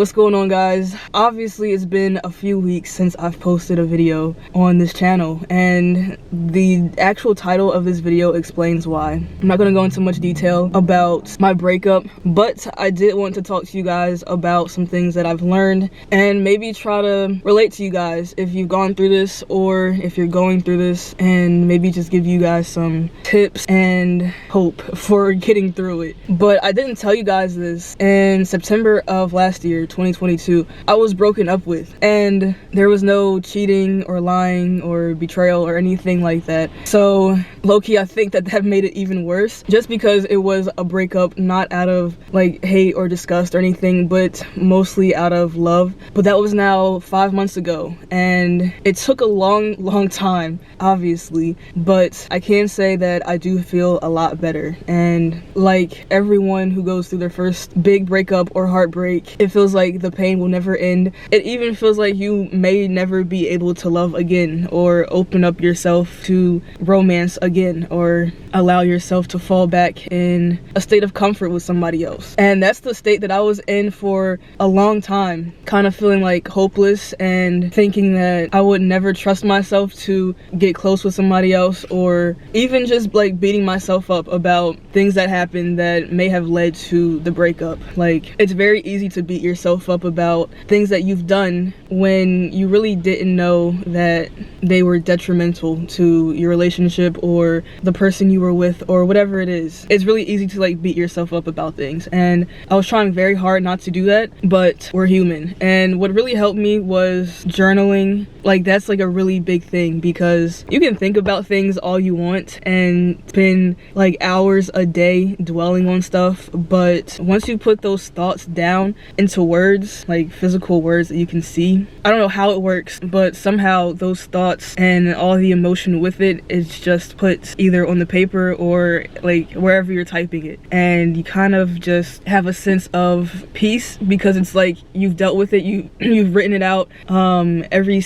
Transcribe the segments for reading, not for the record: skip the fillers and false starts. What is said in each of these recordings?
What's going on, guys? Obviously it's been a few weeks since I've posted a video on this channel, and the actual title of this video explains why. I'm not gonna go into much detail about my breakup, but I did want to talk to you guys about some things that I've learned and maybe try to relate to you guys if you've gone through this or if you're going through this, and maybe just give you guys some tips and hope for getting through it. But I didn't tell you guys this. In September of last year, 2022, I was broken up with, and there was no cheating or lying or betrayal or anything like that. So low-key, I think that made it even worse, just because it was a breakup not out of like hate or disgust or anything, but mostly out of love. But that was now 5 months ago, and it took a long time, obviously, but I can say that I do feel a lot better. And like everyone who goes through their first big breakup or heartbreak, it feels like the pain will never end. It even feels like you may never be able to love again or open up yourself to romance again or allow yourself to fall back in a state of comfort with somebody else. And that's the state that I was in for a long time, kind of feeling like hopeless and thinking that I would never trust myself to get close with somebody else, or even just like beating myself up about things that happened that may have led to the breakup. Like, it's very easy to beat yourself up about things that you've done when you really didn't know that they were detrimental to your relationship or the person you were with or whatever it is. It's really easy to like beat yourself up about things, and I was trying very hard not to do that, but we're human. And what really helped me was journaling. Like, that's like a really big thing, because you can think about things all you want and spend like hours a day dwelling on stuff, but once you put those thoughts down into words, like physical words that you can see, I don't know how it works, but somehow those thoughts and all the emotion with it is just put either on the paper or like wherever you're typing it, and you kind of just have a sense of peace, because it's like you've dealt with it, you've written it out, every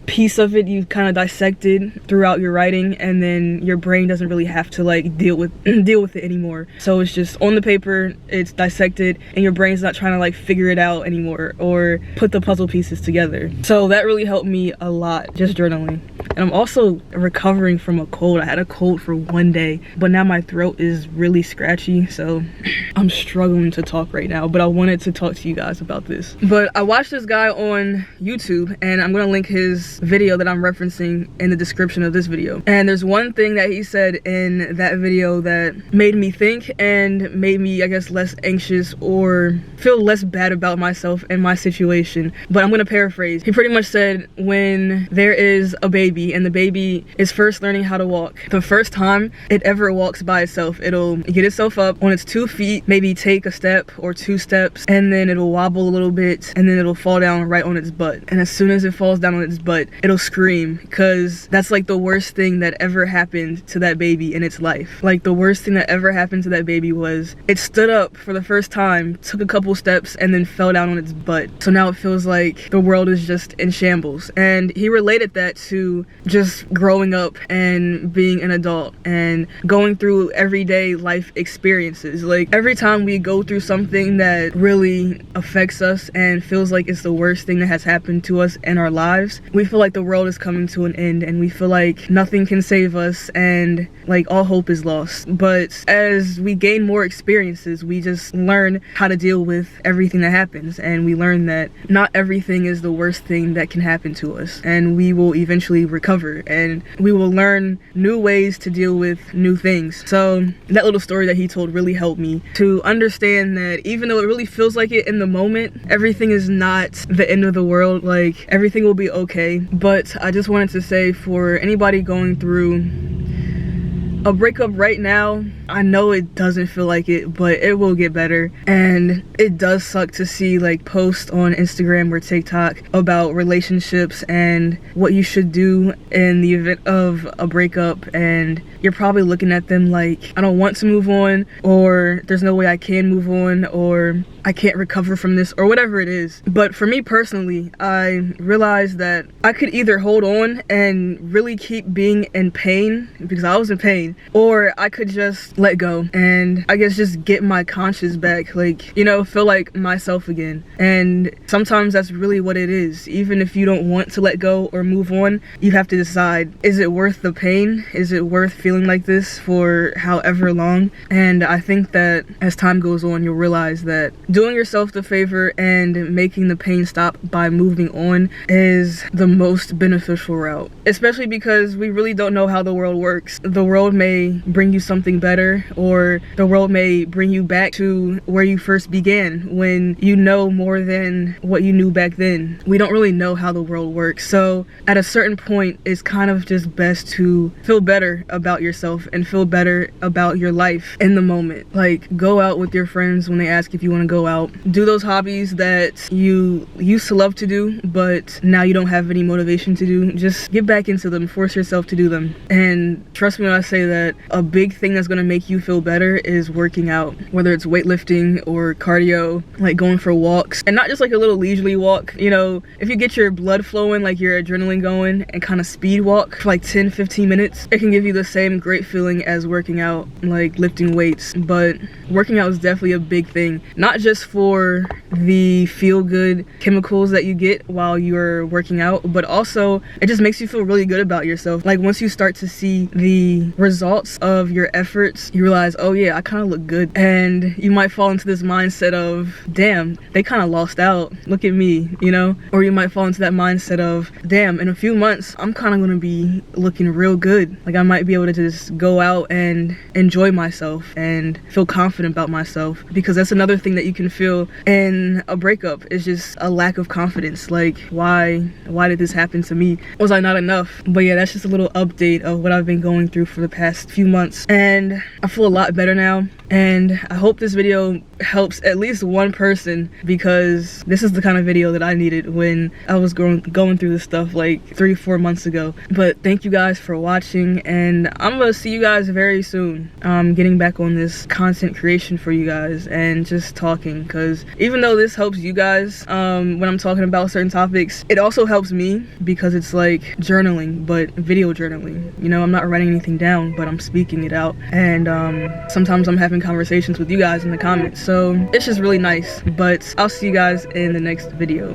piece of it you've kind of dissected throughout your writing, and then your brain doesn't really have to like deal with it anymore. So it's just on the paper, it's dissected, and your brain's not trying to like figure it out anymore or put the puzzle pieces together. So that really helped me a lot, just journaling. And I'm also recovering from a cold. I had a cold for one day, but now my throat is really scratchy, so I'm struggling to talk right now, but I wanted to talk to you guys about this. But I watched this guy on YouTube, and I'm gonna link his video that I'm referencing in the description of this video. And there's one thing that he said in that video that made me think and made me, I guess, less anxious or feel less bad about myself and my situation. But I'm gonna paraphrase. He pretty much said, when there is a baby and the baby is first learning how to walk, the first time it ever walks by itself, it'll get itself up on its 2 feet, maybe take a step or 2 steps, and then it'll wobble a little bit, and then it'll fall down right on its butt. And as soon as it falls down on its butt, it'll scream, because that's like the worst thing that ever happened to that baby in its life. Like, the worst thing that ever happened to that baby was it stood up for the first time, took a couple steps, and then fell down on its butt. So now it feels like the world is just in shambles. And he related that to just growing up and being an adult and going through everyday life experiences. Like, every time we go through something that really affects us and feels like it's the worst thing that has happened to us in our lives, we feel like the world is coming to an end, and we feel like nothing can save us, and like all hope is lost. But as we gain more experiences, we just learn how to deal with everything that happens, and we learn that not everything is the worst thing that can happen to us, and we will eventually recover, and we will learn new ways to deal with new things. So that little story that he told really helped me to understand that even though it really feels like it in the moment, everything is not the end of the world. Like, everything will be okay. But I just wanted to say, for anybody going through a breakup right now, I know it doesn't feel like it, but it will get better. And it does suck to see like posts on Instagram or TikTok about relationships and what you should do in the event of a breakup, and you're probably looking at them like, I don't want to move on, or there's no way I can move on, or I can't recover from this, or whatever it is. But for me personally, I realized that I could either hold on and really keep being in pain, because I was in pain, or I could just let go and I guess just get my conscience back, like, you know, feel like myself again. And sometimes that's really what it is. Even if you don't want to let go or move on, you have to decide, is it worth the pain? Is it worth feeling like this for however long? And I think that as time goes on, you'll realize that doing yourself the favor and making the pain stop by moving on is the most beneficial route, especially because we really don't know how the world works. The world may bring you something better, or the world may bring you back to where you first began when you know more than what you knew back then. We don't really know how the world works, so at a certain point it's kind of just best to feel better about yourself and feel better about your life in the moment. Like, go out with your friends when they ask if you want to go out. Do those hobbies that you used to love to do but now you don't have any motivation to do. Just get back into them, force yourself to do them. And trust me when I say that a big thing that's going to make you feel better is working out, whether it's weightlifting or cardio, like going for walks, and not just like a little leisurely walk. You know, if you get your blood flowing, like your adrenaline going, and kind of speed walk for like 10-15 minutes, it can give you the same great feeling as working out, like lifting weights. But working out is definitely a big thing, not just for the feel-good chemicals that you get while you're working out, but also it just makes you feel really good about yourself. Like, once you start to see the results of your efforts, you realize, oh yeah, I kind of look good. And you might fall into this mindset of, damn, they kind of lost out, look at me, you know? Or you might fall into that mindset of, damn, in a few months I'm kind of going to be looking real good. Like, I might be able to just go out and enjoy myself and feel confident about myself, because that's another thing that you can feel in a breakup, is just a lack of confidence. Like, why did this happen to me? Was I not enough? But yeah, that's just a little update of what I've been going through for the past few months, and I feel a lot better now. And I hope this video helps at least one person, because this is the kind of video that I needed when I was going through this stuff like 3-4 months ago. But thank you guys for watching, and I'm gonna see you guys very soon. Getting back on this content creation for you guys and just talking, because even though this helps you guys when I'm talking about certain topics, it also helps me because it's like journaling, but video journaling. You know, I'm not writing anything down, but I'm speaking it out. And sometimes I'm having conversations with you guys in the comments, so it's just really nice. But I'll see you guys in the next video.